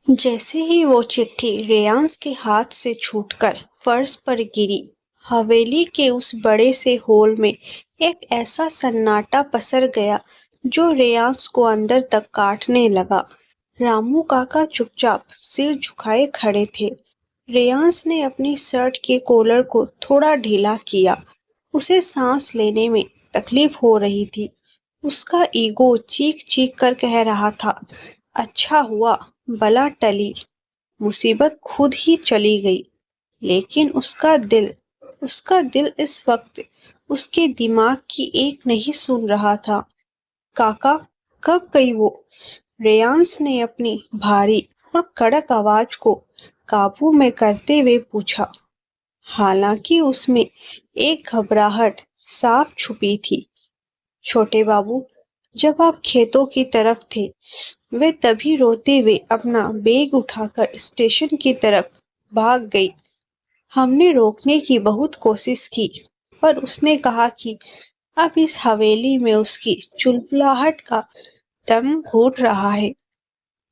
जैसे ही वो चिट्ठी रेयांश के हाथ से छूटकर फर्श पर गिरी, हवेली के उस बड़े से हॉल में एक ऐसा सन्नाटा पसर गया जो रेयांश को अंदर तक काटने लगा। रामू काका चुपचाप सिर झुकाए खड़े थे। रेयांश ने अपनी शर्ट के कॉलर को थोड़ा ढीला किया। उसे सांस लेने में तकलीफ हो रही थी। उसका ईगो चीख चीख कर कह रहा था, अच्छा हुआ बला टली, मुसीबत खुद ही चली गई। लेकिन उसका दिल इस वक्त उसके दिमाग की एक नहीं सुन रहा था। काका, कब गई वो? रेयांश ने अपनी भारी और कड़क आवाज को काबू में करते हुए पूछा। हालांकि उसमें एक घबराहट साफ छुपी थी। छोटे बाबू, जब आप खेतों की तरफ थे, वे तभी रोते हुए अपना बैग उठाकर स्टेशन की तरफ भाग गई। हमने रोकने की बहुत कोशिश की, पर उसने कहा कि अब इस हवेली में उसकी चुलबुलाहट का दम घुट रहा है।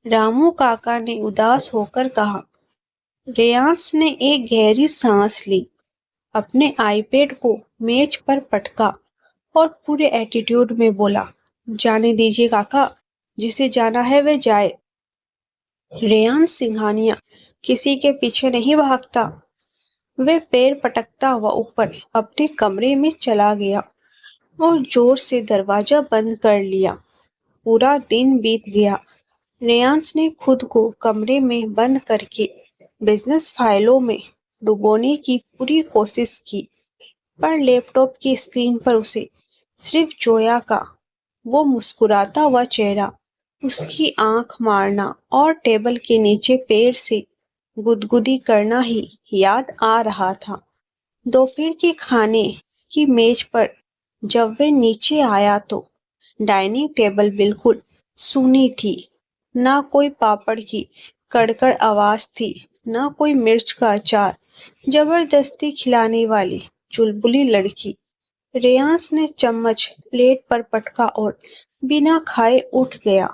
रामू काका ने उदास होकर कहा। रेयांश ने एक गहरी सांस ली, अपने आईपैड को मेज पर पटका और पूरे एटीट्यूड में बोला, जाने दीजिए काका, जिसे जाना है वह जाए। रेयांश सिंघानिया किसी के पीछे नहीं भागता। वह पैर पटकता हुआ ऊपर अपने कमरे में चला गया और जोर से दरवाजा बंद कर लिया। पूरा दिन बीत गया। रेयांश ने खुद को कमरे में बंद करके बिजनेस फाइलों में डुबोने की पूरी कोशिश की, पर लैपटॉप की स्क्रीन पर उसे सिर्फ जोया का वो मुस्कुराता हुआ चेहरा, उसकी आंख मारना और टेबल के नीचे पैर से गुदगुदी करना ही याद आ रहा था। दोपहर के खाने की मेज पर जब वे नीचे आया तो डाइनिंग टेबल बिल्कुल सूनी थी। ना कोई पापड़ की कड़कड़ आवाज थी, ना कोई मिर्च का अचार। जबरदस्ती खिलाने वाली चुलबुली लड़की। रेयांश ने चम्मच प्लेट पर पटका और बिना खाए उठ गया।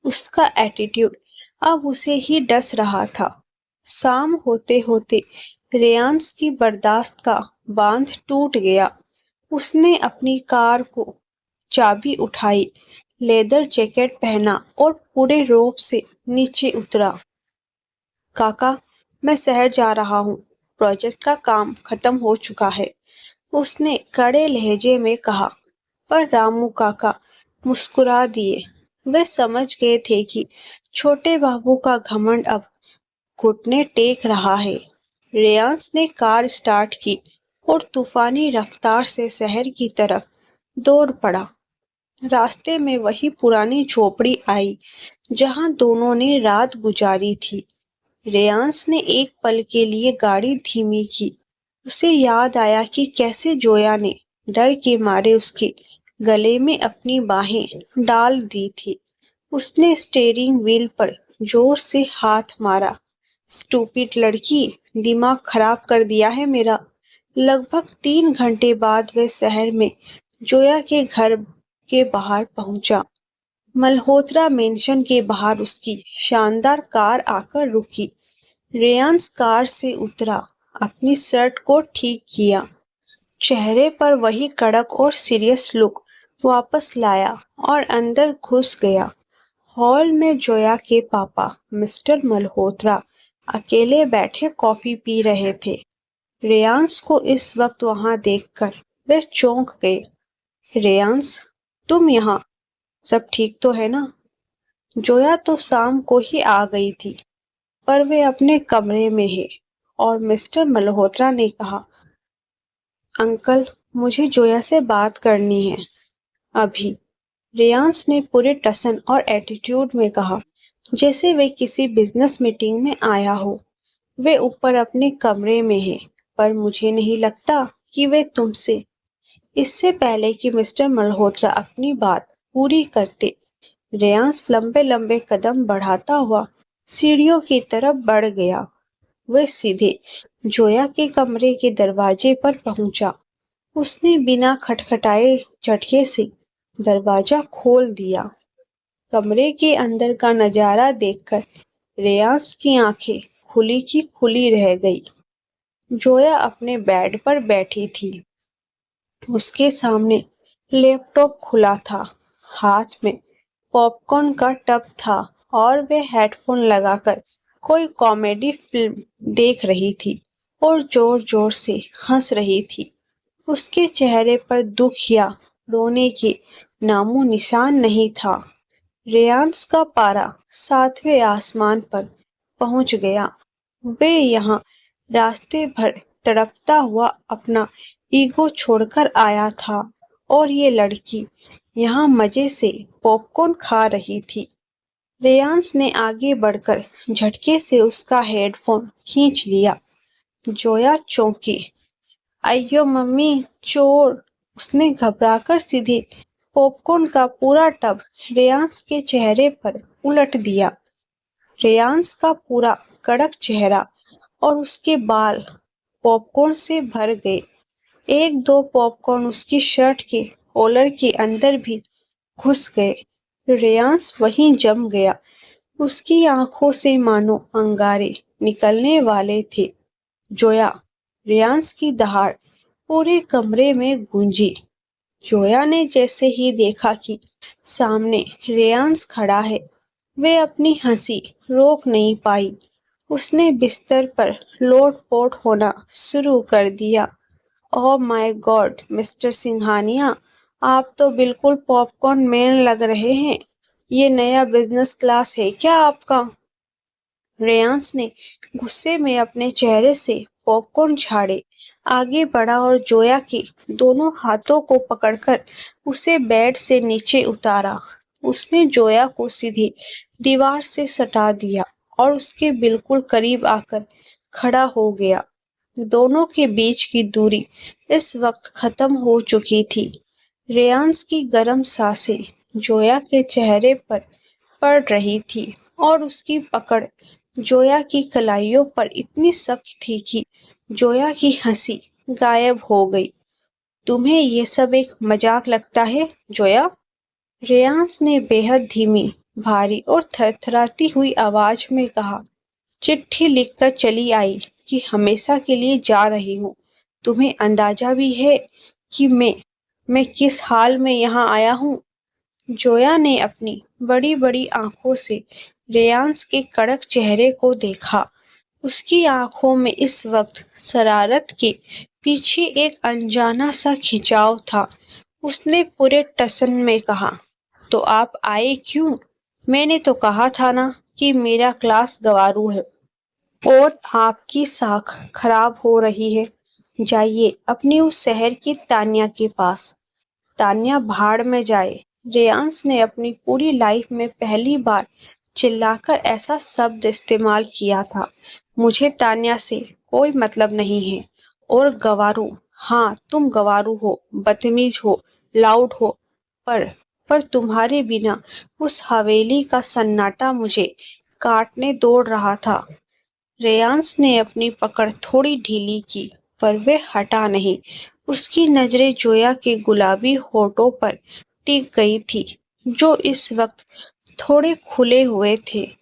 उसका एटीट्यूड अब उसे ही डस रहा था। शाम होते होते रेयांश की बर्दाश्त का बांध टूट गया। उसने अपनी कार को चाबी उठाई, लेदर जैकेट पहना और पूरे रौब से नीचे उतरा। काका, मैं शहर जा रहा हूँ। प्रोजेक्ट का काम खत्म हो चुका है, उसने कड़े लहजे में कहा। पर रामू काका मुस्कुरा दिए। वे समझ गए थे कि छोटे बाबू का घमंड अब घुटने टेक रहा है। रेयांश ने कार स्टार्ट की और तूफानी रफ्तार से शहर की तरफ दौड़ पड़ा। रास्ते में वही पुरानी झोपड़ी आई जहां दोनों ने रात गुजारी थी। रेयांश ने एक पल के लिए गाड़ी धीमी की। उसे याद आया कि कैसे जोया ने डर के मारे उसके गले में अपनी बाहें डाल दी थी। उसने स्टीयरिंग व्हील पर जोर से हाथ मारा। स्टूपिड लड़की, दिमाग खराब कर दिया है मेरा। लगभग 3 घंटे बाद वह शहर में जोया के घर के बाहर पहुंचा। मल्होत्रा मेंशन के बाहर उसकी शानदार कार आकर रुकी। रेयांश कार से उतरा, अपनी शर्ट को ठीक किया, चेहरे पर वही कड़क और सीरियस लुक वापस लाया और अंदर घुस गया। हॉल में जोया के पापा मिस्टर मल्होत्रा अकेले बैठे कॉफी पी रहे थे। रेयांश को इस वक्त वहां देखकर वे चौंक गए। रेयांश, तुम यहाँ? सब ठीक तो है ना? जोया तो शाम को ही आ गई थी, पर वे अपने कमरे में है। और मिस्टर मल्होत्रा ने कहा, अंकल, मुझे जोया से बात करनी है अभी। रेयांश ने पूरे टसन और एटीट्यूड में कहा, जैसे वे किसी बिजनेस मीटिंग में आया हो। वे ऊपर अपने कमरे में है, पर मुझे नहीं लगता कि वे तुमसे। इससे पहले कि मिस्टर मल्होत्रा अपनी बात पूरी करते, रेयांश लंबे लंबे कदम बढ़ाता हुआ सीढ़ियों की तरफ बढ़ गया। वह सीधे जोया के कमरे के दरवाजे पर पहुंचा। उसने बिना खटखटाए झटके से दरवाजा खोल दिया। कमरे के अंदर का नजारा देखकर रेयांश की आंखें खुली की खुली रह गई। जोया अपने बेड पर बैठी थी। उसके सामने लैपटॉप खुला था, हाथ में पॉपकॉर्न का टब था और वे हेडफोन लगाकर कोई कॉमेडी फिल्म देख रही थी और जोर जोर से हंस रही थी। उसके चेहरे पर दुख या रोने के नामो निशान नहीं था। रेयांश का पारा 7वें आसमान पर पहुंच गया। वे यहाँ रास्ते भर तड़पता हुआ अपना ईगो छोड़कर आया था और ये लड़की यहाँ मजे से पॉपकॉर्न खा रही थी। रेयांश ने आगे बढ़कर झटके से उसका हेडफोन खींच लिया। जोया चौंकी। अय्यो मम्मी, चोर! उसने घबराकर सीधे पॉपकॉर्न का पूरा टब रेयांश के चेहरे पर उलट दिया। रेयांश का पूरा कड़क चेहरा और उसके बाल पॉपकॉर्न से भर गए। एक दो पॉपकॉर्न उसकी शर्ट के कॉलर के अंदर भी घुस गए। रेयांश वहीं जम गया। उसकी आंखों से मानो अंगारे निकलने वाले थे। जोया! रेयांश की दहाड़ पूरे कमरे में गूंजी। जोया ने जैसे ही देखा कि सामने रेयांश खड़ा है, वे अपनी हंसी रोक नहीं पाई। उसने बिस्तर पर लोट-पोट होना शुरू कर दिया। ओह माय गॉड मिस्टर सिंघानिया, आप तो बिल्कुल पॉपकॉर्न मैन लग रहे हैं। ये नया बिजनेस क्लास है क्या आपका? रेयांश ने गुस्से में अपने चेहरे से पॉपकॉर्न झाड़े, आगे बढ़ा और जोया के दोनों हाथों को पकड़कर उसे बेड से नीचे उतारा। उसने जोया को सीधी दीवार से सटा दिया और उसके बिल्कुल करीब आकर खड़ा हो गया। दोनों के बीच की दूरी इस वक्त खत्म हो चुकी थी। रेयांश की गर्म सांसें जोया के चेहरे पर पड़ रही थी और उसकी पकड़ जोया की कलाइयों पर इतनी सख्त थी कि जोया की हंसी गायब हो गई। तुम्हें ये सब एक मजाक लगता है, जोया? रेयांश ने बेहद धीमी, भारी और थरथराती हुई आवाज में कहा। चिट्ठी लिखकर चली आई कि हमेशा के लिए जा रही हूँ। तुम्हें अंदाजा भी है कि मैं किस हाल में यहाँ आया हूँ? जोया ने अपनी बड़ी-बड़ी आंखों से रेयांश के कड़क चेहरे को देखा। उसकी आंखों में इस वक्त शरारत के पीछे एक अनजाना सा खिंचाव था। उसने पूरे टसन में कहा, तो आप आए क्यों? मैंने तो कहा था ना कि मेरा क्लास गंवारू है और आपकी साख खराब हो रही है। जाइए अपनी उस शहर की तान्या के पास। तान्या भाड़ में जाए। रेयांश ने अपनी पूरी लाइफ में पहली बार चिल्लाकर ऐसा शब्द इस्तेमाल किया था। मुझे तान्या से कोई मतलब नहीं है। और गंवारू, हाँ तुम गंवारू हो, बदतमीज हो, लाउड हो, पर पर तुम्हारे बिना उस हवेली का सन्नाटा मुझे काटने दौड़ रहा था। रेयांश ने अपनी पकड़ थोड़ी ढीली की, पर वे हटा नहीं। उसकी नजरें जोया के गुलाबी होठों पर टिक गई थी, जो इस वक्त थोड़े खुले हुए थे।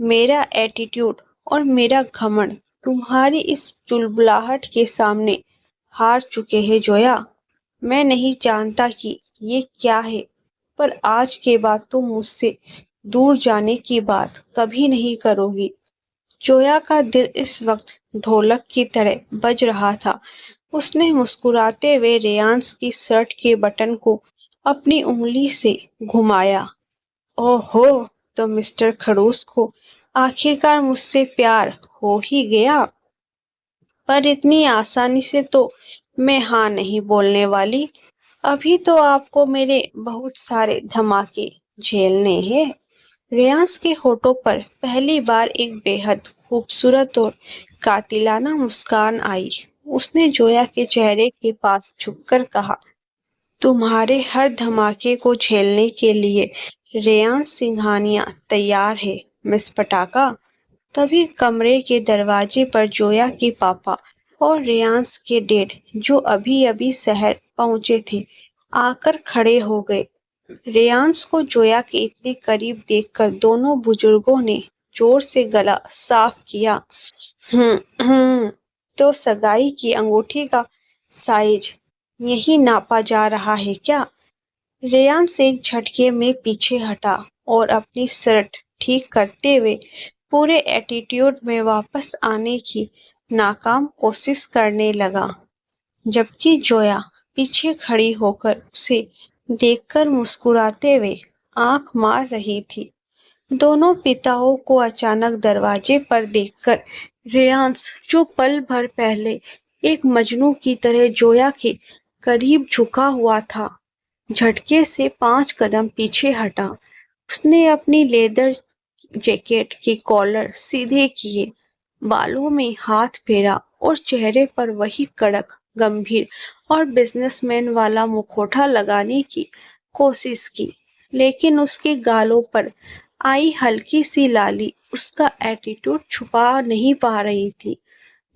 मेरा एटीट्यूड और मेरा घमंड तुम्हारी इस चुलबुलाहट के सामने हार चुके हैं, जोया। मैं नहीं जानता कि ये क्या है, पर आज के बाद तुम मुझसे दूर जाने की बात कभी नहीं करोगी। जोया का दिल इस वक्त ढोलक की तरह बज रहा था। उसने मुस्कुराते हुए रेयांश की शर्ट के बटन को अपनी उंगली से घुमाया। ओहो, तो मिस्टर खड़ूस को आखिरकार मुझसे प्यार हो ही गया। पर इतनी आसानी से तो मैं हाँ नहीं बोलने वाली। अभी तो आपको मेरे बहुत सारे धमाके झेलने हैं। रेयांश के होठों पर पहली बार एक बेहद खूबसूरत और कातिलाना मुस्कान आई। उसने जोया के चेहरे के पास झुककर कहा, तुम्हारे हर धमाके को झेलने के लिए रेयांश सिंघानिया तैयार है, मिस पटाखा। तभी कमरे के दरवाजे पर जोया के पापा और रेयांश के डैड, जो अभी अभी शहर पहुंचे थे, आकर खड़े हो गए। रेयांश को जोया के इतने करीब देखकर दोनों बुजुर्गों ने जोर से गला साफ किया। हम्म। तो सगाई की अंगूठी का साइज यही नापा जा रहा है क्या? रेयांश एक झटके में पीछे हटा और अपनी शर्ट ठीक करते हुए पूरे एटीट्यूड में वापस आने की नाकाम कोशिश करने लगा, जबकि जोया पीछे खड़ी होकर उसे देखकर मुस्कुराते हुए आंख मार रही थी। दोनों पिताओं को अचानक दरवाजे पर देखकर रेयांश, जो पल भर पहले एक मजनू की तरह जोया के करीब झुका हुआ था, झटके से 5 कदम पीछे हटा। उसने अपनी लेदर जैकेट की कॉलर सीधे किए, बालों में हाथ फेरा और चेहरे पर वही कड़क, गंभीर और बिजनेसमैन वाला मुखौटा लगाने की कोशिश की, लेकिन उसके गालों पर आई हल्की सी लाली उसका एटीट्यूड छुपा नहीं पा रही थी।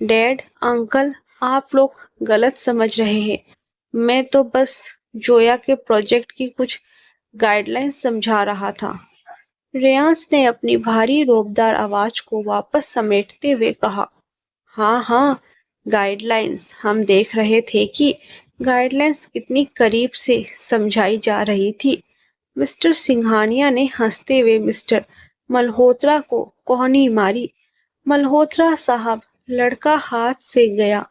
डैड, अंकल, आप लोग गलत समझ रहे हैं। मैं तो बस जोया के प्रोजेक्ट की कुछ गाइडलाइंस समझा रहा था। रेयांश ने अपनी भारी रोबदार आवाज को वापस समेटते हुए कहा। हाँ हाँ, गाइडलाइंस। हम देख रहे थे कि गाइडलाइंस कितनी करीब से समझाई जा रही थी। मिस्टर सिंघानिया ने हंसते हुए मिस्टर मल्होत्रा को कोहनी मारी। मल्होत्रा साहब, लड़का हाथ से गया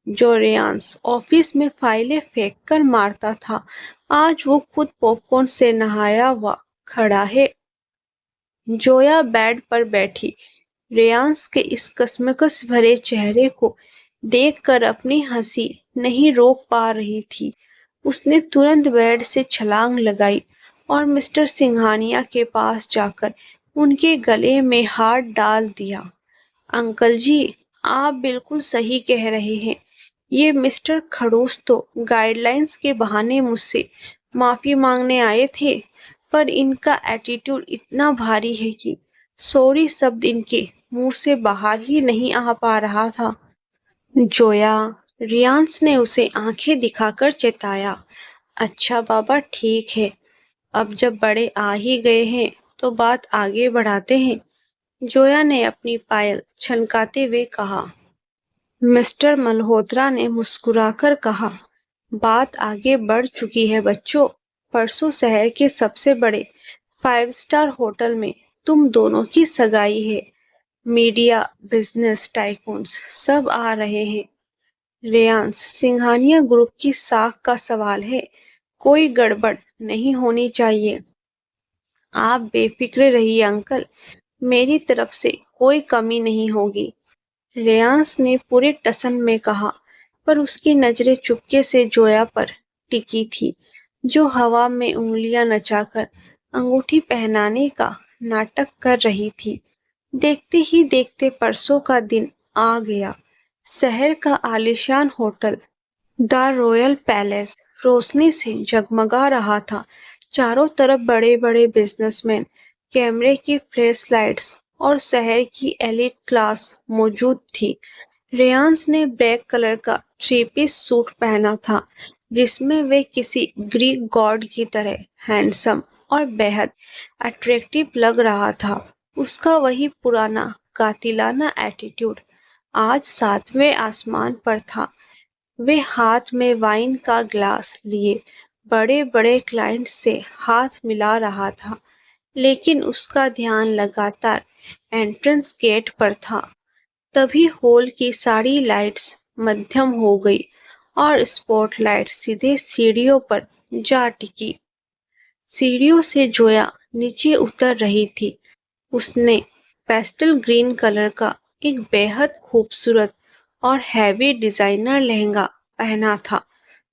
जो रेयांश ऑफिस में फाइलें फेंक कर मारता था, आज वो खुद पॉपकॉर्न से नहाया हुआ खड़ा है। जोया बेड पर बैठी रेयांश के इस कसमकस भरे चेहरे को देखकर अपनी हंसी नहीं रोक पा रही थी। उसने तुरंत बेड से छलांग लगाई और मिस्टर सिंघानिया के पास जाकर उनके गले में हाथ डाल दिया। अंकल जी, आप बिल्कुल सही कह रहे हैं। ये मिस्टर खड़ूस तो गाइडलाइंस के बहाने मुझसे माफी मांगने आए थे, पर इनका एटीट्यूड इतना भारी है कि सॉरी शब्द इनके मुंह से बाहर ही नहीं आ पा रहा था। जोया, रियांश ने उसे आंखें दिखाकर चेताया। अच्छा बाबा, ठीक है। अब जब बड़े आ ही गए हैं तो बात आगे बढ़ाते हैं। जोया ने अपनी पायल छनकाते हुए कहा। मिस्टर मल्होत्रा ने मुस्कुराकर कहा, बात आगे बढ़ चुकी है बच्चों। परसों शहर के सबसे बड़े 5 स्टार होटल में तुम दोनों की सगाई है। मीडिया, बिजनेस टाइकून्स सब आ रहे हैं। रेयांश, सिंघानिया ग्रुप की साख का सवाल है, कोई गड़बड़ नहीं होनी चाहिए। आप बेफिक्र रहिए अंकल, मेरी तरफ से कोई कमी नहीं होगी। रेयांश ने पूरे टसन में कहा, पर उसकी नजरें चुपके से जोया पर टिकी थी, जो हवा में उंगलियां नचाकर अंगूठी पहनाने का नाटक कर रही थी। देखते ही देखते परसों का दिन आ गया। शहर का आलीशान होटल द रॉयल पैलेस रोशनी से जगमगा रहा था। चारों तरफ बड़े बड़े बिजनेसमैन, कैमरे की फ्लैश लाइट्स और शहर की एलिट क्लास मौजूद थी। रेयांश ने ब्लैक कलर का 3 पीस सूट पहना था, जिसमें वे किसी ग्रीक गॉड की तरह हैंडसम और बेहद अट्रैक्टिव लग रहा था। उसका वही पुराना कातिलाना एटीट्यूड आज 7वें आसमान पर था। वे हाथ में वाइन का ग्लास लिए बड़े बड़े क्लाइंट से हाथ मिला रहा था, लेकिन उसका ध्यान लगातार एंट्रेंस गेट पर था। तभी हॉल की सारी लाइट्स मध्यम हो गई और स्पॉटलाइट सीधे सीढ़ियों पर जा टिकी। सीढ़ियों से जोया नीचे उतर रही थी। उसने पेस्टल ग्रीन कलर का एक बेहद खूबसूरत और हैवी डिजाइनर लहंगा पहना था।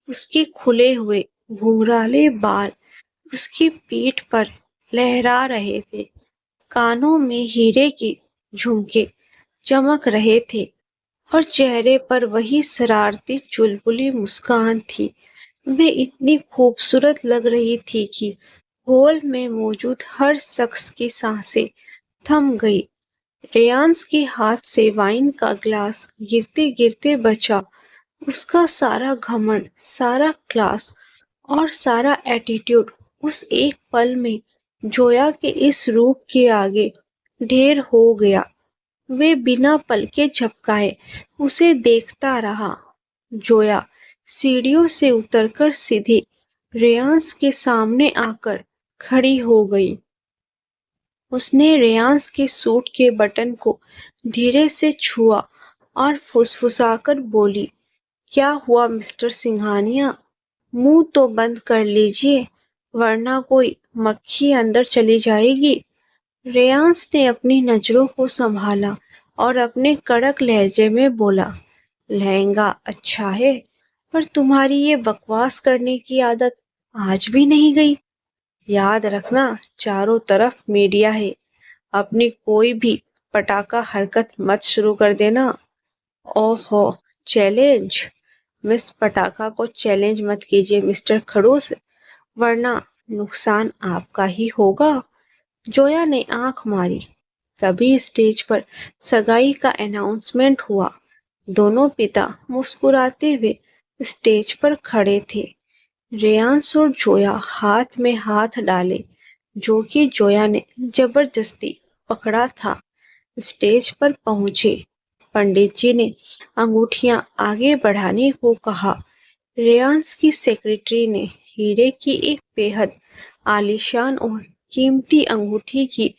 उसके खुले हुए घुंघराले बाल उसकी पीठ पर लहरा रहे थे। कानों में हीरे के झुमके चमक रहे थे और चेहरे पर वही शरारती चुलबुली मुस्कान थी। वे इतनी खूबसूरत लग रही थी कि हॉल में मौजूद हर शख्स की सांसें थम गई। रेयांश के हाथ से वाइन का ग्लास गिरते गिरते बचा। उसका सारा घमंड, सारा क्लास और सारा एटीट्यूड उस एक पल में जोया के इस रूप के आगे ढेर हो गया। वे बिना पलके झपकाए उसे देखता रहा। जोया सीढ़ियों से उतरकर सीधे रेयांश के सामने आकर खड़ी हो गई। उसने रेयांश के सूट के बटन को धीरे से छुआ और फुसफुसाकर बोली, क्या हुआ मिस्टर सिंघानिया? मुंह तो बंद कर लीजिए, वरना कोई मक्खी अंदर चली जाएगी। रेयांश ने अपनी नजरों को संभाला और अपने कड़क लहजे में बोला, लहंगा अच्छा है, पर तुम्हारी ये बकवास करने की आदत आज भी नहीं गई। याद रखना, चारों तरफ मीडिया है। अपनी कोई भी पटाखा हरकत मत शुरू कर देना। ओहो, चैलेंज? मिस पटाखा को चैलेंज मत कीजिए मिस्टर खड़ूस, वरना नुकसान आपका ही होगा। जोया ने आंख मारी। तभी स्टेज पर सगाई का अनाउंसमेंट हुआ। दोनों पिता मुस्कुराते हुए स्टेज पर खड़े थे। रेयांश और जोया हाथ में हाथ डाले, जो कि जोया ने जबरदस्ती पकड़ा था। स्टेज पर पहुंचे। पंडित जी ने अंगूठियां आगे बढ़ाने को कहा। रेयांश की सेक्रेटरी ने हीरे की एक बेहद आलीशान और कीमती अंगूठी की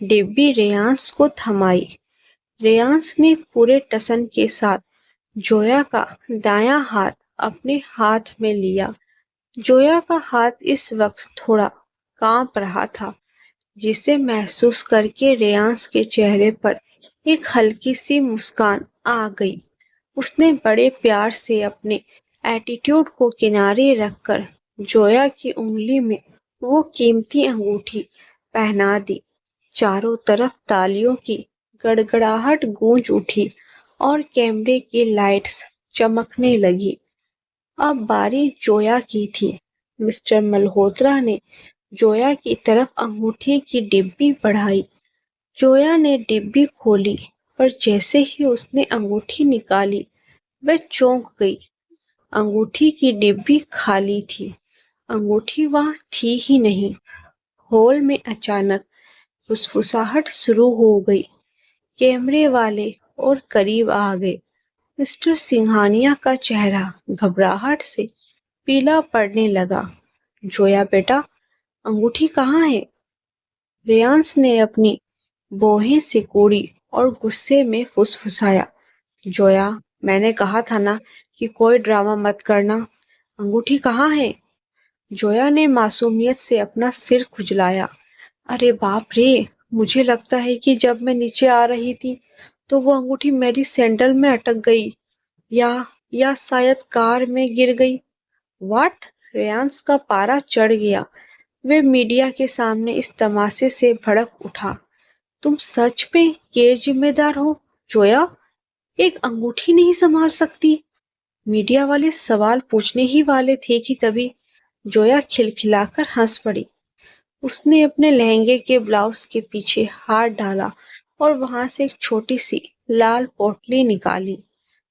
डिब्बी रेयांश को थमाई। रेयांश ने पूरे टसन के साथ जोया का दायां हाथ अपने हाथ में लिया। जोया का हाथ इस वक्त थोड़ा कांप रहा था, जिसे महसूस करके रेयांश के चेहरे पर एक हल्की सी मुस्कान आ गई। उसने बड़े प्यार से अपने एटीट्यूड को किनारे रखकर जोया की उंगली में वो कीमती अंगूठी पहना दी। चारों तरफ तालियों की गड़गड़ाहट गूंज उठी और कैमरे की लाइट्स चमकने लगी। अब बारी जोया की थी। मिस्टर मल्होत्रा ने जोया की तरफ अंगूठी की डिब्बी बढ़ाई। जोया ने डिब्बी खोली, पर जैसे ही उसने अंगूठी निकाली, वह चौंक गई। अंगूठी की डिब्बी खाली थी। अंगूठी वहां थी ही नहीं। हॉल में अचानक फुसफुसाहट शुरू हो गई। कैमरे वाले और करीब आ गए। मिस्टर सिंघानिया का चेहरा घबराहट से पीला पड़ने लगा। जोया बेटा, अंगूठी कहाँ है? रेयांश ने अपनी भौहें सिकोड़ी और गुस्से में फुसफुसाया। जोया, मैंने कहा था ना कि कोई ड्रामा मत करना। अंगूठी कहाँ है? जोया ने मासूमियत से अपना सिर खुजलाया। अरे बाप रे, मुझे लगता है कि जब मैं नीचे आ रही थी तो वो अंगूठी मेरी सैंडल में अटक गई, या शायद कार में गिर गई। व्हाट? रेयांश का पारा चढ़ गया। वे मीडिया के सामने इस तमाशे से भड़क उठा। तुम सच में गैर जिम्मेदार हो? जोया एक अंगूठी नहीं संभाल सकती? मीडिया वाले सवाल पूछने ही वाले थे कि तभी जोया खिलखिलाकर हंस पड़ी। उसने अपने लहंगे के ब्लाउज के पीछे हाथ डाला और वहां से एक छोटी सी लाल पोटली निकाली।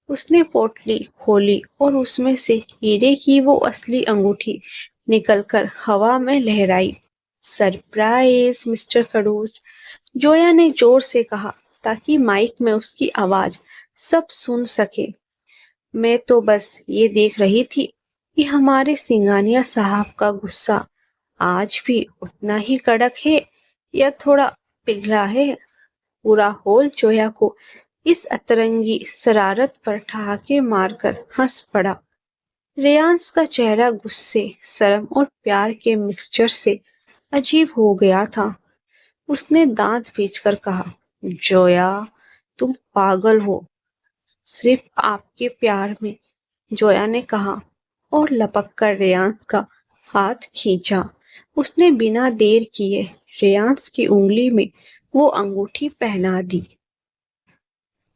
उसने पोटली खोली और उसमें से हीरे की वो असली अंगूठी निकलकर हवा में लहराई। सरप्राइज मिस्टर खड़ूस, जोया ने जोर से कहा, ताकि माइक में उसकी आवाज सब सुन सके। मैं तो बस ये देख रही थी कि हमारे सिंघानिया साहब का गुस्सा आज भी उतना ही कड़क है या थोड़ा पिघला है। पूरा हॉल जोया को इस अतरंगी शरारत पर ठहाके मारकर हंस पड़ा। रेयांश का चेहरा गुस्से, शर्म और प्यार के मिक्सचर से अजीब हो गया था। उसने दांत पीचकर कहा, जोया, तुम पागल हो, सिर्फ आपके प्यार में। जोया ने कहा और लपक कर रेयांश का हाथ खींचा। उसने बिना देर किए रेयांश की उंगली में वो अंगूठी पहना दी।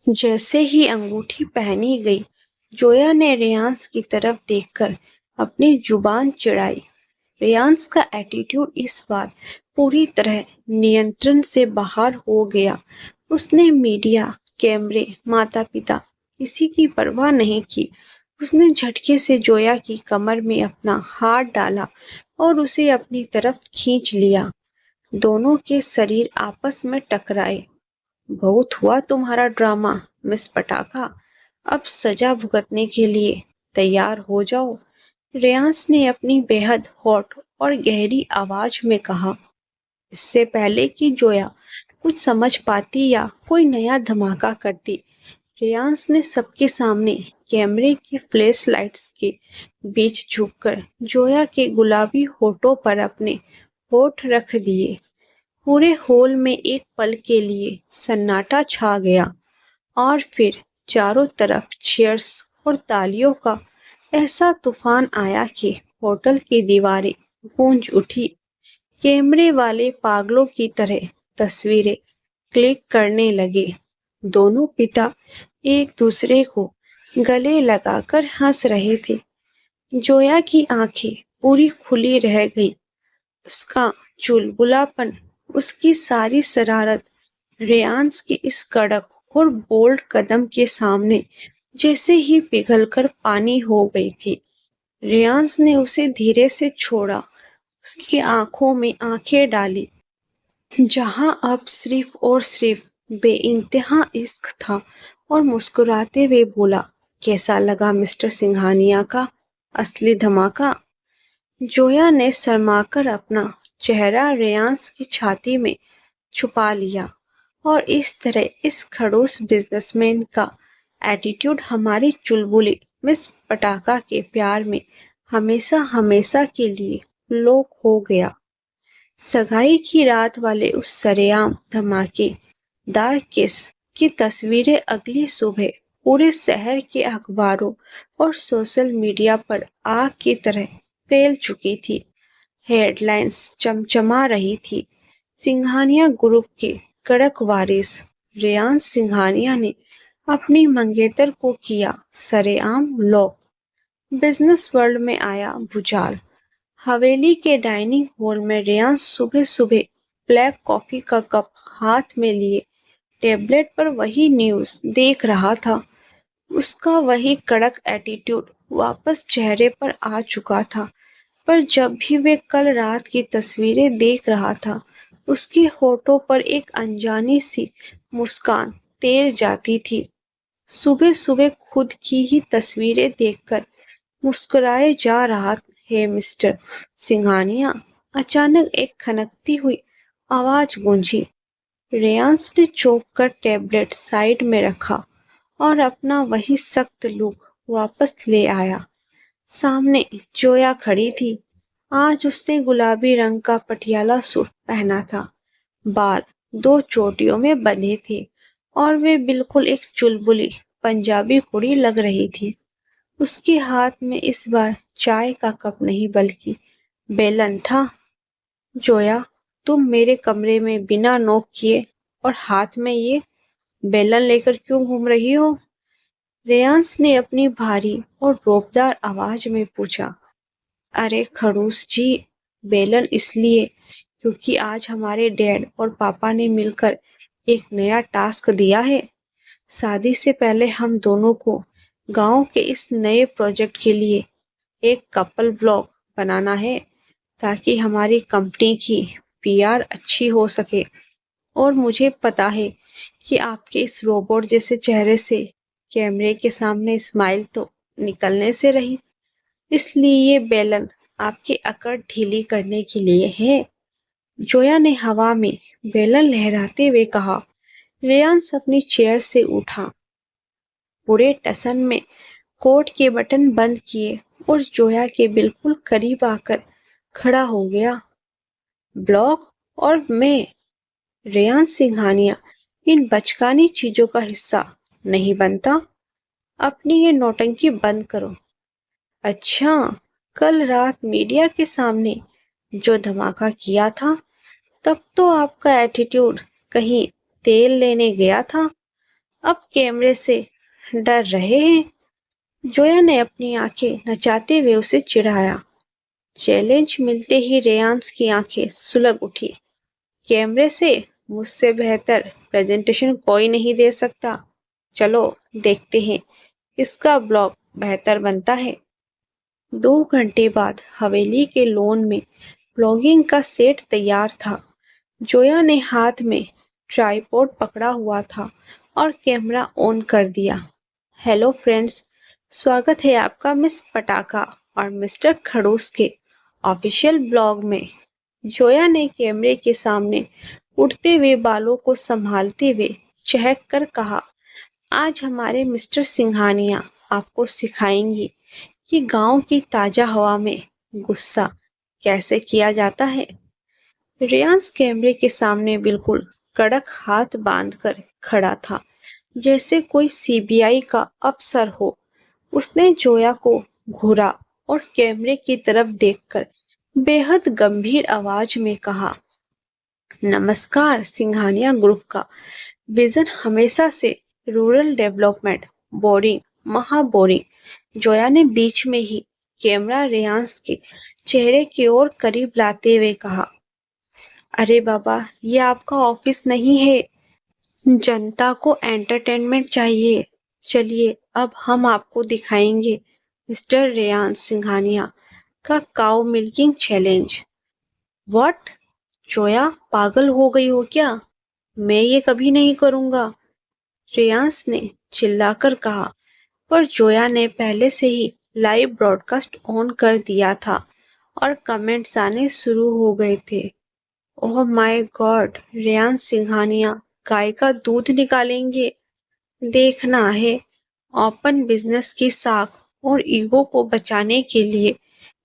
जैसे ही अंगूठी पहनी गई, जोया ने रेयांश की तरफ देखकर अपनी जुबान चिढ़ाई। रेयांश का एटीट्यूड इस बार पूरी तरह नियंत्रण से बाहर हो गया। उसने मीडिया, कैमरे, माता पिता, किसी की परवाह नहीं की। उसने झटके से जोया की कमर में अपना हाथ डाला और उसे अपनी तरफ खींच लिया। दोनों के शरीर आपस में टकराए। बहुत हुआ तुम्हारा ड्रामा मिस पटाखा, अब सजा भुगतने के लिए तैयार हो जाओ, रेयांश ने अपनी बेहद हॉट और गहरी आवाज में कहा। इससे पहले कि जोया कुछ समझ पाती या कोई नया धमाका करती, रेयांश ने सबके सामने कैमरे की फ्लैश लाइट्स के बीच झुककर जोया के गुलाबी होठों पर अपने होठ रख दिए। पूरे हॉल में एक पल के लिए सन्नाटा छा गया और फिर चारों तरफ चीयर्स और तालियों का ऐसा तूफान आया कि होटल की दीवारें गूंज उठी। कैमरे वाले पागलों की तरह तस्वीरें क्लिक करने लगे। दोनों पिता एक दूसरे को गले लगाकर हंस रहे थे। जोया की आंखें पूरी खुली रह गई। उसका चुलबुलापन, उसकी सारी शरारत रेयांश के इस कड़क और बोल्ड कदम के सामने जैसे ही पिघलकर पानी हो गई थी। रेयांश ने उसे धीरे से छोड़ा, उसकी आंखों में आंखें डाली, जहां अब सिर्फ और सिर्फ बेइंतहा इश्क था, और मुस्कुराते हुए बोला, कैसा लगा मिस्टर सिंघानिया का असली धमाका? जोया ने शर्माकर अपना चेहरा रेयांश की छाती में छुपा लिया, और इस तरह इस खड़ूस बिजनेसमैन का एटीट्यूड हमारी चुलबुली मिस पटाखा के प्यार में हमेशा हमेशा के लिए लोप हो गया। सगाई की रात वाले उस सरेआम धमाकेदार किस की तस्वीरें अगली सुबह पूरे शहर के अखबारों और सोशल मीडिया पर आग की तरह फैल चुकी थी। हेडलाइंस चमचमा रही थी। सिंघानिया ग्रुप के कड़क वारिस रेयांश सिंघानिया ने अपनी मंगेतर को किया सरेआम लॉक। बिजनेस वर्ल्ड में आया भूचाल। हवेली के डाइनिंग हॉल में रेयांश सुबह सुबह ब्लैक कॉफी का कप हाथ में लिए टेबलेट पर वही न्यूज देख रहा था। उसका वही कड़क एटीट्यूड वापस चेहरे पर आ चुका था, पर जब भी वे कल रात की तस्वीरें देख रहा था, उसके होठों पर एक अनजानी सी मुस्कान तैर जाती थी। सुबह सुबह खुद की ही तस्वीरें देखकर मुस्कुराए जा रहा है मिस्टर सिंघानिया। अचानक एक खनकती हुई आवाज गूंजी। रेयांश ने चौंक कर टैबलेट साइड में रखा और अपना वही सख्त लुक वापस ले आया। सामने जोया खड़ी थी। आज उसने गुलाबी रंग का पटियाला सूट पहना था। बाल दो चोटियों में बंधे थे और वे बिल्कुल एक चुलबुली पंजाबी कुड़ी लग रही थी। उसके हाथ में इस बार चाय का कप नहीं बल्कि बेलन था। जोया, तुम मेरे कमरे में बिना नॉक किए और हाथ में ये बेलन लेकर क्यों घूम रही हो? रेयांश ने अपनी भारी और रौबदार आवाज में पूछा। अरे खड़ूस जी, बेलन इसलिए क्योंकि आज हमारे डैड और पापा ने मिलकर एक नया टास्क दिया है। शादी से पहले हम दोनों को गांव के इस नए प्रोजेक्ट के लिए एक कपल ब्लॉग बनाना है, ताकि हमारी कंपनी की पीआर अच्छी हो सके। और मुझे पता है कि आपके इस रोबोट जैसे चेहरे से कैमरे के सामने स्माइल तो निकलने से रही, इसलिए ये बेलन आपकी अकड़ ढीली करने के लिए है। जोया ने हवा में बेलन लहराते हुए कहा। रेयांश अपनी चेयर से उठा, पूरे टसन में कोट के बटन बंद किए और जोया के बिल्कुल करीब आकर खड़ा हो गया। ब्लॉग और मैं, रेयांश सिंघानिया इन बचकानी चीजों का हिस्सा नहीं बनता। अपनी ये नौटंकी बंद करो। अच्छा, कल रात मीडिया के सामने जो धमाका किया था, तब तो आपका एटीट्यूड कहीं तेल लेने गया था। अब कैमरे से डर रहे हैं? जोया ने अपनी आंखें नचाते हुए उसे चिढ़ाया। चैलेंज मिलते ही रेयांश की आंखें सुलग उठी। कैमरे से मुझसे बेहतर प्रेजेंटेशन कोई नहीं दे सकता। चलो देखते हैं किसका ब्लॉग बेहतर बनता है। 2 घंटे बाद हवेली के लॉन में ब्लॉगिंग का सेट तैयार था। जोया ने हाथ में ट्राइपॉड पकड़ा हुआ था और कैमरा ऑन कर दिया। हेलो फ्रेंड्स, स्वागत है आपका मिस पटाखा और मिस्टर खड़ूस के ऑफिशियल ब्लॉग में। जोया ने कैमरे के सामने उड़ते हुए बालों को संभालते हुए चहक कर कहा, आज हमारे मिस्टर सिंघानिया आपको सिखाएंगे कि गांव की ताजा हवा में गुस्सा कैसे किया जाता है। रियांश कैमरे के सामने बिल्कुल कड़क हाथ बांधकर खड़ा था, जैसे कोई सीबीआई का अफसर हो। उसने जोया को घूरा और कैमरे की तरफ देखकर बेहद गंभीर आवाज में कहा, नमस्कार। सिंघानिया ग्रुप का विजन हमेशा से रूरल डेवलपमेंट, बोरिंग, महा बोरिंग। जोया ने बीच में ही कैमरा रेयांश के चेहरे की ओर करीब लाते हुए कहा, अरे बाबा, ये आपका ऑफिस नहीं है। जनता को एंटरटेनमेंट चाहिए। चलिए अब हम आपको दिखाएंगे मिस्टर रेयांश सिंघानिया का cow milking challenge. What? Zoya पागल हो गई हो क्या? मैं ये कभी नहीं करूंगा, रेयांश ने चिल्लाकर कहा। पर जोया ने पहले से ही लाइव ब्रॉडकास्ट ऑन कर दिया था और कमेंट्स आने शुरू हो गए थे। Oh my god, Reyansh Singhania गाय का दूध निकालेंगे। देखना है। ओपन बिजनेस की साख और ईगो को बचाने के लिए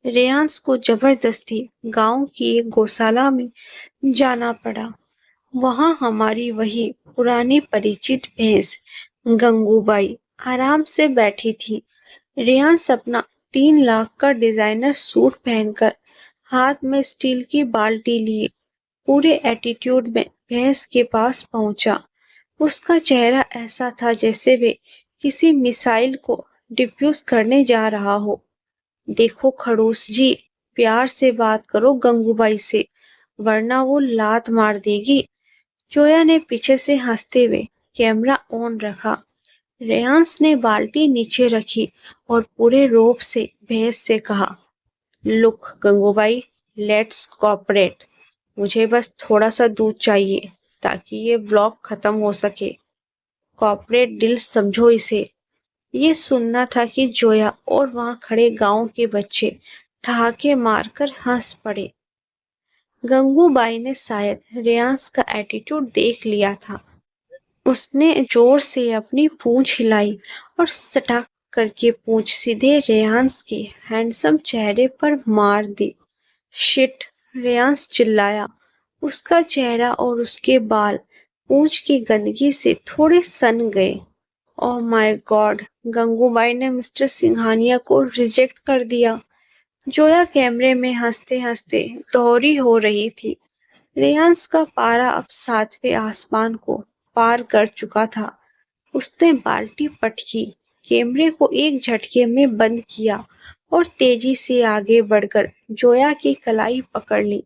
रेयांश को जबरदस्ती गांव की एक गौशाला में जाना पड़ा। वहां हमारी वही पुरानी परिचित भैंस गंगूबाई आराम से बैठी थी। रेयांश अपना 3 लाख का डिजाइनर सूट पहनकर हाथ में स्टील की बाल्टी लिए पूरे एटीट्यूड में भैंस के पास पहुंचा। उसका चेहरा ऐसा था जैसे वे किसी मिसाइल को डिफ्यूज करने जा रहा हो। देखो खड़ूस जी, प्यार से बात करो गंगूबाई से, वरना वो लात मार देगी। जोया ने पीछे से हंसते हुए कैमरा ऑन रखा। रेयांश ने बाल्टी नीचे रखी और पूरे रोब से भैंस से कहा, लुक गंगूबाई, लेट्स कोऑपरेट। मुझे बस थोड़ा सा दूध चाहिए ताकि ये व्लॉग खत्म हो सके। कॉर्पोरेट डील समझो इसे। ये सुनना था कि जोया और वहां खड़े गांव के बच्चे ठहाके मारकर हंस पड़े। गंगूबाई ने शायद रेयांश का एटीट्यूड देख लिया था। उसने जोर से अपनी पूंछ हिलाई और सटाक करके पूंछ सीधे रेयांश के हैंडसम चेहरे पर मार दी। शिट, रेयांश चिल्लाया। उसका चेहरा और उसके बाल पूंछ की गंदगी से थोड़े सन गए। ओह माय गॉड, गंगूबाई ने मिस्टर सिंघानिया को रिजेक्ट कर दिया। जोया कैमरे में हंसते हंसते दोहरी हो रही थी। रेयांश का पारा अब 7वें आसमान को पार कर चुका था। उसने बाल्टी पटकी, कैमरे को एक झटके में बंद किया और तेजी से आगे बढ़कर जोया की कलाई पकड़ ली।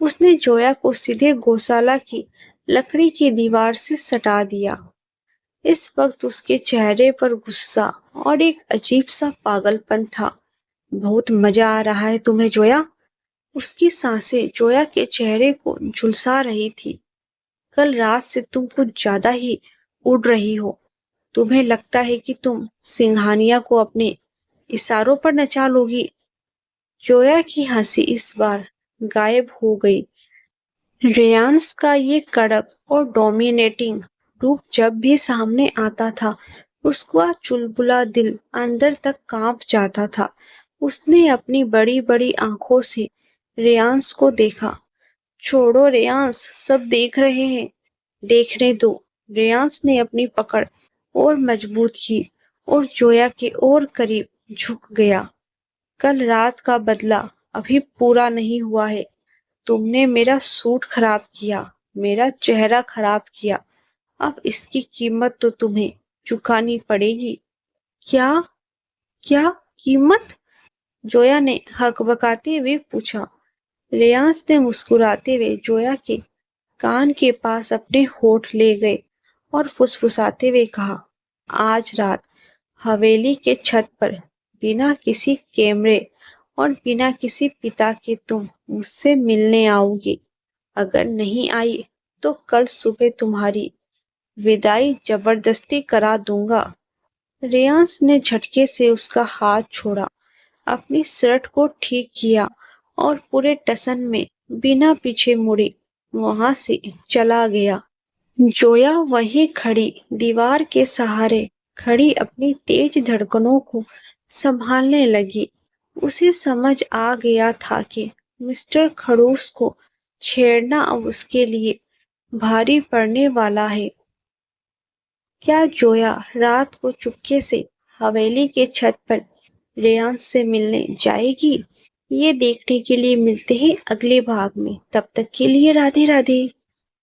उसने जोया को सीधे गौशाला की लकड़ी की दीवार से सटा दिया। इस वक्त उसके चेहरे पर गुस्सा और एक अजीब सा पागलपन था। बहुत मजा आ रहा है तुम्हें जोया? उसकी सांसें जोया के चेहरे को झुलसा रही थी। कल रात से तुम कुछ ज्यादा ही उड़ रही हो। तुम्हें लगता है कि तुम सिंघानिया को अपने इशारों पर नचा लोगी? जोया की हंसी इस बार गायब हो गई। रेयांश का ये कड़क और डोमिनेटिंग रूप जब भी सामने आता था, उसका चुलबुला दिल अंदर तक कांप जाता था। उसने अपनी बड़ी बड़ी आंखों से रेयांश को देखा। छोड़ो रेयांश, सब देख रहे हैं। देखने दो। रेयांश ने अपनी पकड़ और मजबूत की और जोया के और करीब झुक गया। कल रात का बदला अभी पूरा नहीं हुआ है। तुमने मेरा सूट खराब किया, मेरा चेहरा खराब किया। अब इसकी कीमत तो तुम्हें चुकानी पड़ेगी। क्या? क्या कीमत? जोया ने हकबकाते हुए पूछा। रेयांश ने मुस्कुराते हुए जोया के कान के पास अपने होठ ले गए और फुसफुसाते हुए कहा, आज रात हवेली के छत पर बिना किसी कैमरे और बिना किसी पिता के तुम मुझसे मिलने आओगी। अगर नहीं आई तो कल सुबह तुम्हारी विदाई जबरदस्ती करा दूंगा। रेयांश ने झटके से उसका हाथ छोड़ा, अपनी शर्ट को ठीक किया और पूरे टसन में बिना पीछे मुड़े वहां से चला गया। जोया वहीं खड़ी दीवार के सहारे खड़ी अपनी तेज धड़कनों को संभालने लगी। उसे समझ आ गया था कि मिस्टर खड़ूस को छेड़ना अब उसके लिए भारी पड़ने वाला है। क्या जोया रात को चुपके से हवेली के छत पर रेयांश से मिलने जाएगी? ये देखने के लिए मिलते हैं अगले भाग में। तब तक के लिए राधे राधे।